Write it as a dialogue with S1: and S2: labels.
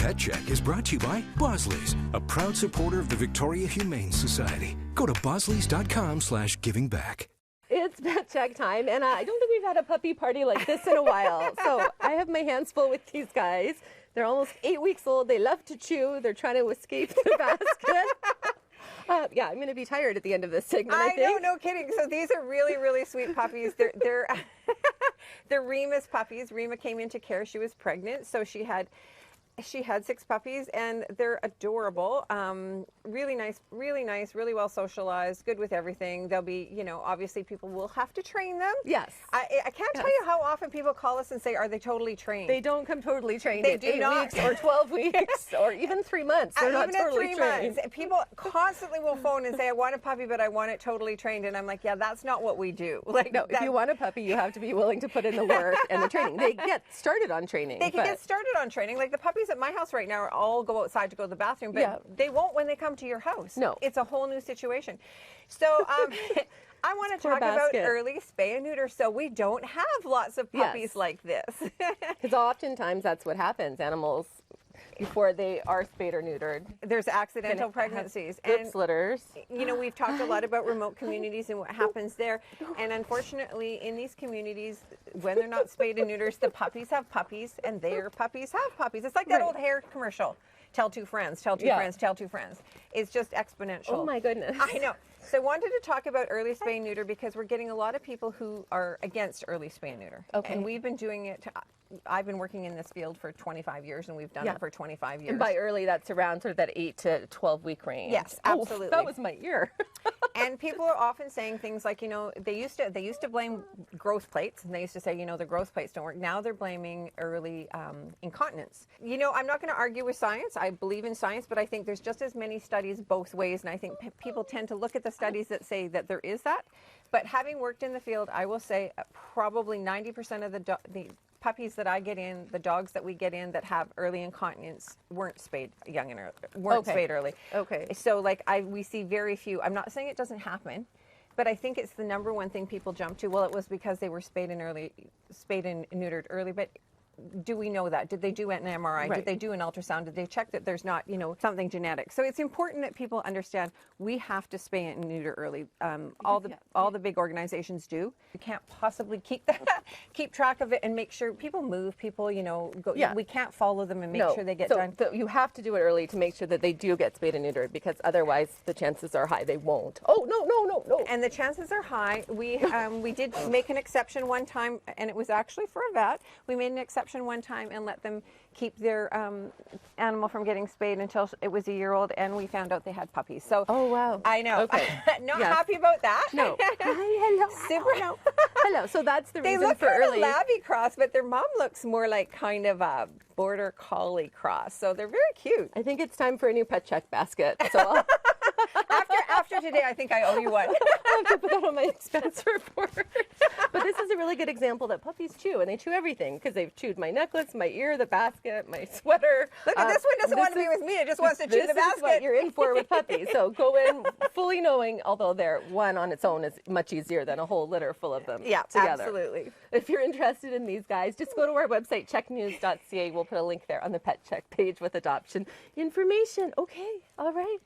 S1: Pet Check is brought to you by Bosley's, a proud supporter of the Victoria Humane Society. Go to bosleys.com/givingback.
S2: It's Pet Check time, and I don't think we've had a puppy party like this in a while. So I have my hands full with these guys. They're almost 8 weeks old. They love to chew. They're trying to escape the basket. Yeah, I'm going to be tired at the end of this segment, I think.
S3: know, no kidding. So these are really, really sweet puppies. They're Rema's puppies. Rema came into care. She was pregnant, so she had 6 puppies, and they're adorable. Really nice, really well socialized, good with everything. They'll be, you know, obviously people will have to train them.
S2: Yes.
S3: I can't tell you how often people call us and say, are they totally trained?
S2: They don't come totally trained.
S3: They
S2: at
S3: do
S2: 8
S3: not.
S2: weeks or 12 weeks or even 3 months. They're not
S3: even
S2: totally
S3: at 3
S2: trained.
S3: months. People constantly will phone and say, I want a puppy, but I want it totally trained. And I'm like, yeah, that's not what we do. Like,
S2: no, if you want a puppy, you have to be willing to put in the work and the training. They get started on training.
S3: They can get started on training. Like the puppies at my house right now all go outside to go to the bathroom, but they won't when they come to your house. No. It's a whole new situation. So I want to talk about early spay and neuter, so we don't have lots of puppies like this.
S2: Because oftentimes that's what happens. Animals, before they are spayed or neutered,
S3: there's accidental pregnancies
S2: and litters.
S3: You know, we've talked a lot about remote communities and what happens there, and unfortunately in these communities, when they're not spayed and neutered, the puppies have puppies and their puppies have puppies. It's like that old hair commercial, tell 2 friends, tell 2 friends, tell 2 friends. It's just exponential.
S2: Oh my goodness.
S3: I know. So I wanted to talk about early spay and neuter because we're getting a lot of people who are against early spay and neuter. Okay. And we've been doing it, I've been working in this field for 25 years, and we've done it for 25 years.
S2: And by early, that's around sort of that 8 to 12 week range.
S3: Yes, absolutely.
S2: Oh, that was my ear.
S3: And people are often saying things like, you know, they used to blame growth plates, and they used to say, you know, the growth plates don't work. Now they're blaming early incontinence. You know, I'm not going to argue with science. I believe in science, but I think there's just as many studies both ways, and I think people tend to look at the studies that say that there is that. But having worked in the field, I will say probably 90% of the puppies that I get in, the dogs that we get in that have early incontinence weren't spayed young and early, spayed early. Okay. So like we see very few. I'm not saying it doesn't happen, but I think it's the #1 thing people jump to. Well, it was because they were spayed and neutered early, but do we know that? Did they do an MRI? Did they do an ultrasound? Did they check that there's not, you know, something genetic? So it's important that people understand we have to spay and neuter early. All the big organizations do. You can't possibly keep track of it and make sure people move. People, you know, go. Yeah. We can't follow them and make sure they get done.
S2: So you have to do it early to make sure that they do get spayed and neutered, because otherwise the chances are high they won't. Oh no.
S3: And the chances are high. We did make an exception one time, and it was actually for a vet. We made an exception one time and let them keep their animal from getting spayed until it was a year old, and we found out they had puppies. So
S2: wow.
S3: I know. Okay. Not happy about that.
S2: No. Hello.
S3: Super.
S2: Hello. So that's the reason
S3: they look
S2: for early.
S3: They look like a labby cross, but their mom looks more like kind of a border collie cross. So they're very cute.
S2: I think it's time for a new Pet Check basket. So
S3: after today, I think I owe you one.
S2: I have to put that on my expense report. But this is a really good example that puppies chew, and they chew everything, because they've chewed my necklace, my ear, the basket, my sweater.
S3: Look at this one doesn't want to be with me. It just wants to chew the basket.
S2: This is what you're in for with puppies. So go in fully knowing, although one on its own is much easier than a whole litter full of them together.
S3: Absolutely.
S2: If you're interested in these guys, just go to our website, checknews.ca. We'll put a link there on the Pet Check page with adoption information. Okay, all right.